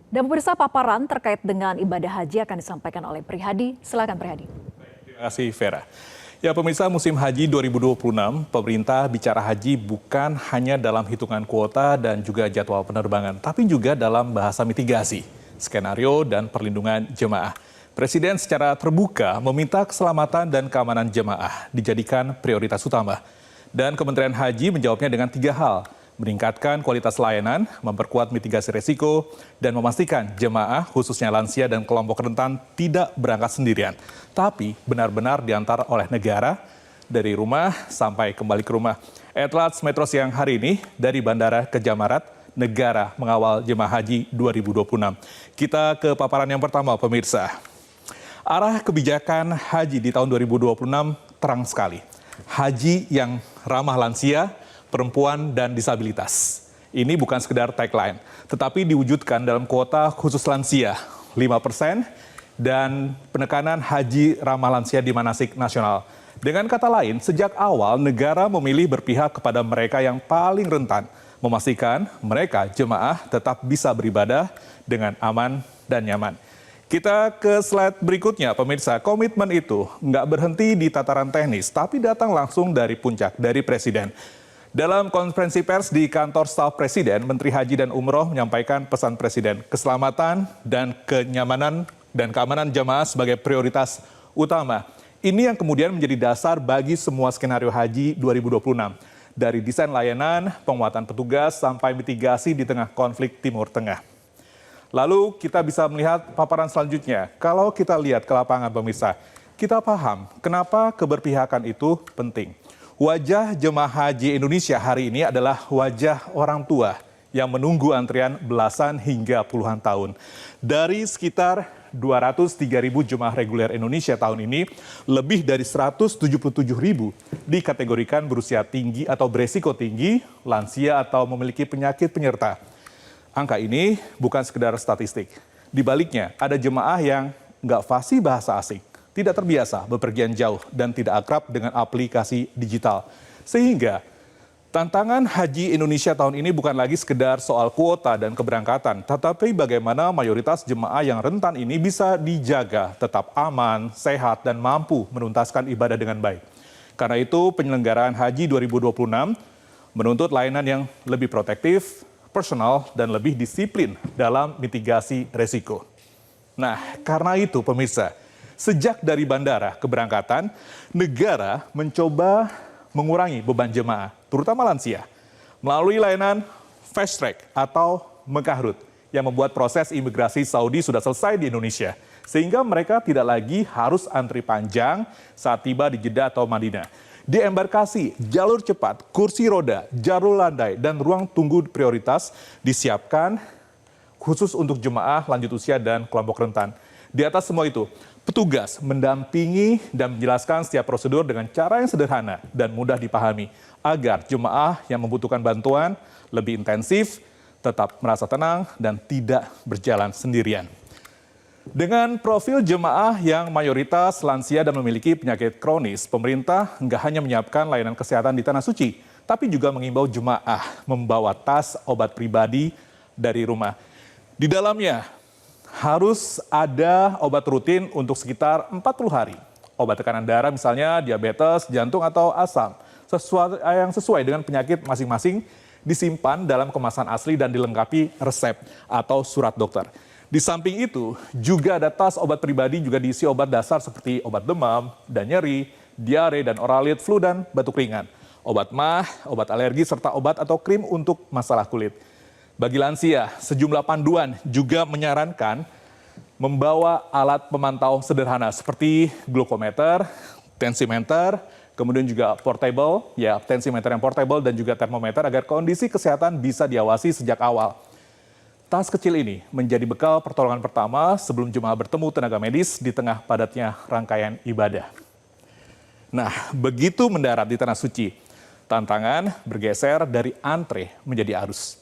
Dan pemirsa, paparan terkait dengan ibadah haji akan disampaikan oleh Prihadi. Silakan Prihadi. Terima kasih Vera. Ya pemirsa, musim haji 2026, pemerintah bicara haji bukan hanya dalam hitungan kuota dan juga jadwal penerbangan, tapi juga dalam bahasa mitigasi, skenario dan perlindungan jemaah. Presiden secara terbuka meminta keselamatan dan keamanan jemaah dijadikan prioritas utama. Dan Kementerian Haji menjawabnya dengan 3 hal: meningkatkan kualitas layanan, memperkuat mitigasi risiko, dan memastikan jemaah khususnya lansia dan kelompok rentan tidak berangkat sendirian, tapi benar-benar diantar oleh negara dari rumah sampai kembali ke rumah. Etlats Metro Siang hari ini dari Bandara ke Jamarat, negara mengawal jemaah haji 2026. Kita ke paparan yang pertama pemirsa. Arah kebijakan haji di tahun 2026 terang sekali. Haji yang ramah lansia, perempuan, dan disabilitas. Ini bukan sekedar tagline, tetapi diwujudkan dalam kuota khusus lansia 5% dan penekanan haji ramah lansia di manasik nasional. Dengan kata lain, sejak awal negara memilih berpihak kepada mereka yang paling rentan, memastikan mereka jemaah tetap bisa beribadah dengan aman dan nyaman. Kita ke slide berikutnya, pemirsa. Komitmen itu nggak berhenti di tataran teknis, tapi datang langsung dari puncak, dari Presiden. Dalam konferensi pers di kantor staf Presiden, Menteri Haji dan Umroh menyampaikan pesan Presiden, keselamatan dan kenyamanan dan keamanan jamaah sebagai prioritas utama. Ini yang kemudian menjadi dasar bagi semua skenario haji 2026. Dari desain layanan, penguatan petugas, sampai mitigasi di tengah konflik Timur Tengah. Lalu kita bisa melihat paparan selanjutnya. Kalau kita lihat ke lapangan pemirsa, kita paham kenapa keberpihakan itu penting. Wajah jemaah haji Indonesia hari ini adalah wajah orang tua yang menunggu antrian belasan hingga puluhan tahun. Dari sekitar 203.000 jemaah reguler Indonesia tahun ini, lebih dari 177.000 dikategorikan berusia tinggi atau beresiko tinggi, lansia atau memiliki penyakit penyerta. Angka ini bukan sekedar statistik. Di baliknya ada jemaah yang nggak fasih bahasa asing, tidak terbiasa bepergian jauh, dan tidak akrab dengan aplikasi digital. Sehingga tantangan haji Indonesia tahun ini bukan lagi sekedar soal kuota dan keberangkatan, tetapi bagaimana mayoritas jemaah yang rentan ini bisa dijaga tetap aman, sehat, dan mampu menuntaskan ibadah dengan baik. Karena itu penyelenggaraan haji 2026 menuntut layanan yang lebih protektif, personal, dan lebih disiplin dalam mitigasi resiko. Nah, karena itu pemirsa, sejak dari bandara keberangkatan, negara mencoba mengurangi beban jemaah, terutama lansia, melalui layanan fast track atau Mekah Route yang membuat proses imigrasi Saudi sudah selesai di Indonesia, sehingga mereka tidak lagi harus antri panjang saat tiba di Jeddah atau Madinah. Di embarkasi, jalur cepat, kursi roda, jalur landai, dan ruang tunggu prioritas disiapkan khusus untuk jemaah lanjut usia dan kelompok rentan. Di atas semua itu, petugas mendampingi dan menjelaskan setiap prosedur dengan cara yang sederhana dan mudah dipahami, agar jemaah yang membutuhkan bantuan lebih intensif, tetap merasa tenang, dan tidak berjalan sendirian. Dengan profil jemaah yang mayoritas lansia dan memiliki penyakit kronis, pemerintah nggak hanya menyiapkan layanan kesehatan di Tanah Suci, tapi juga mengimbau jemaah membawa tas obat pribadi dari rumah. Di dalamnya harus ada obat rutin untuk sekitar 40 hari. Obat tekanan darah misalnya diabetes, jantung, atau asam. Yang sesuai dengan penyakit masing-masing disimpan dalam kemasan asli dan dilengkapi resep atau surat dokter. Di samping itu, juga ada tas obat pribadi juga diisi obat dasar seperti obat demam dan nyeri, diare dan oralit, flu dan batuk ringan, obat MAH, obat alergi, serta obat atau krim untuk masalah kulit. Bagi lansia, sejumlah panduan juga menyarankan membawa alat pemantau sederhana seperti glukometer, tensimeter, kemudian juga portable, ya tensimeter yang portable dan juga termometer agar kondisi kesehatan bisa diawasi sejak awal. Tas kecil ini menjadi bekal pertolongan pertama sebelum jemaah bertemu tenaga medis di tengah padatnya rangkaian ibadah. Nah, begitu mendarat di Tanah Suci, tantangan bergeser dari antre menjadi arus.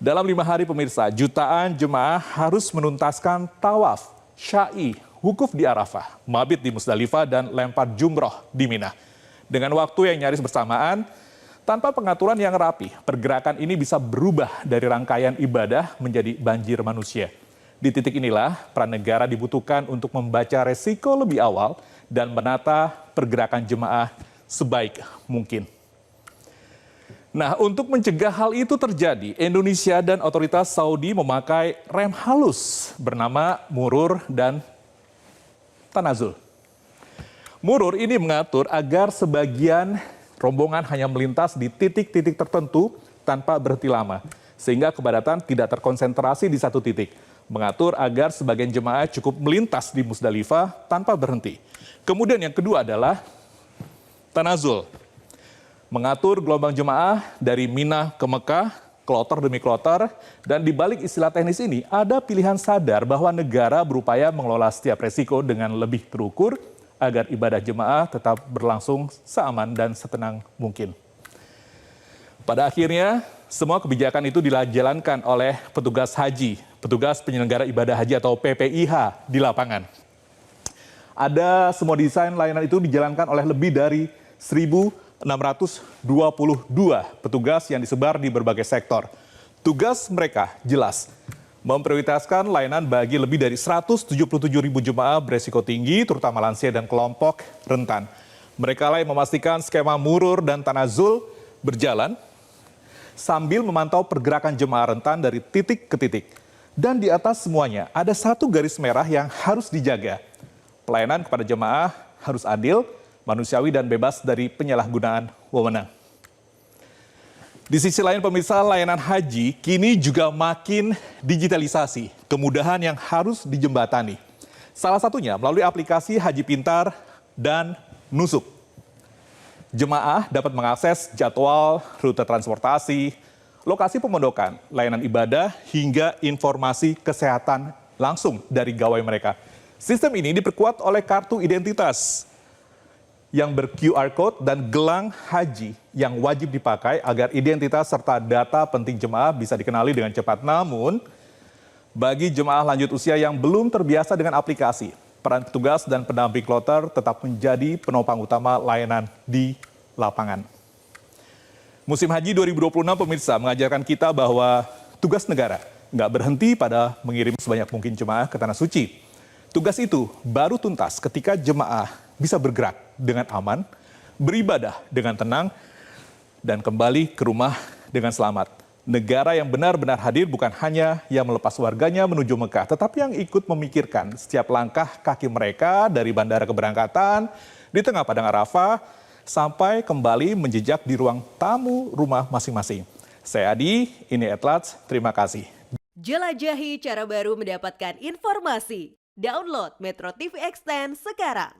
Dalam 5 hari pemirsa, jutaan jemaah harus menuntaskan tawaf, syai, wukuf di Arafah, mabit di Musdalifah, dan lempar jumroh di Mina. Dengan waktu yang nyaris bersamaan, tanpa pengaturan yang rapi, pergerakan ini bisa berubah dari rangkaian ibadah menjadi banjir manusia. Di titik inilah peran negara dibutuhkan untuk membaca resiko lebih awal dan menata pergerakan jemaah sebaik mungkin. Nah, untuk mencegah hal itu terjadi, Indonesia dan otoritas Saudi memakai rem halus bernama murur dan tanazul. Murur ini mengatur agar sebagian rombongan hanya melintas di titik-titik tertentu tanpa berhenti lama, sehingga kepadatan tidak terkonsentrasi di satu titik. Mengatur agar sebagian jemaah cukup melintas di Musdalifah tanpa berhenti. Kemudian yang kedua adalah tanazul. Mengatur gelombang jemaah dari Mina ke Mekah, kloter demi kloter, dan di balik istilah teknis ini ada pilihan sadar bahwa negara berupaya mengelola setiap resiko dengan lebih terukur agar ibadah jemaah tetap berlangsung seaman dan setenang mungkin. Pada akhirnya, semua kebijakan itu dijalankan oleh petugas haji, petugas penyelenggara ibadah haji atau PPIH di lapangan. Ada semua desain layanan itu dijalankan oleh lebih dari 1.622 petugas yang disebar di berbagai sektor. Tugas mereka jelas, memprioritaskan layanan bagi lebih dari 177.000 jemaah beresiko tinggi, terutama lansia dan kelompok rentan. Mereka lah yang memastikan skema murur dan tanazul berjalan, sambil memantau pergerakan jemaah rentan dari titik ke titik. Dan di atas semuanya, ada satu garis merah yang harus dijaga. Pelayanan kepada jemaah harus adil, manusiawi dan bebas dari penyalahgunaan wewenang. Di sisi lain pemirsa, layanan haji kini juga makin digitalisasi, kemudahan yang harus dijembatani. Salah satunya melalui aplikasi Haji Pintar dan Nusuk. Jemaah dapat mengakses jadwal, rute transportasi, lokasi pemondokan, layanan ibadah, hingga informasi kesehatan langsung dari gawai mereka. Sistem ini diperkuat oleh kartu identitas yang ber-QR Code dan gelang haji yang wajib dipakai agar identitas serta data penting jemaah bisa dikenali dengan cepat. Namun, bagi jemaah lanjut usia yang belum terbiasa dengan aplikasi, peran petugas dan pendamping kloter tetap menjadi penopang utama layanan di lapangan. Musim Haji 2026 pemirsa mengajarkan kita bahwa tugas negara nggak berhenti pada mengirim sebanyak mungkin jemaah ke Tanah Suci. Tugas itu baru tuntas ketika jemaah bisa bergerak dengan aman, beribadah dengan tenang, dan kembali ke rumah dengan selamat. Negara yang benar-benar hadir bukan hanya yang melepas warganya menuju Mekah, tetapi yang ikut memikirkan setiap langkah kaki mereka dari bandara keberangkatan, di tengah padang Arafah, sampai kembali menjejak di ruang tamu rumah masing-masing. Saya Adi, ini Etlats, terima kasih. Jelajahi cara baru mendapatkan informasi. Download Metro TV Extend sekarang.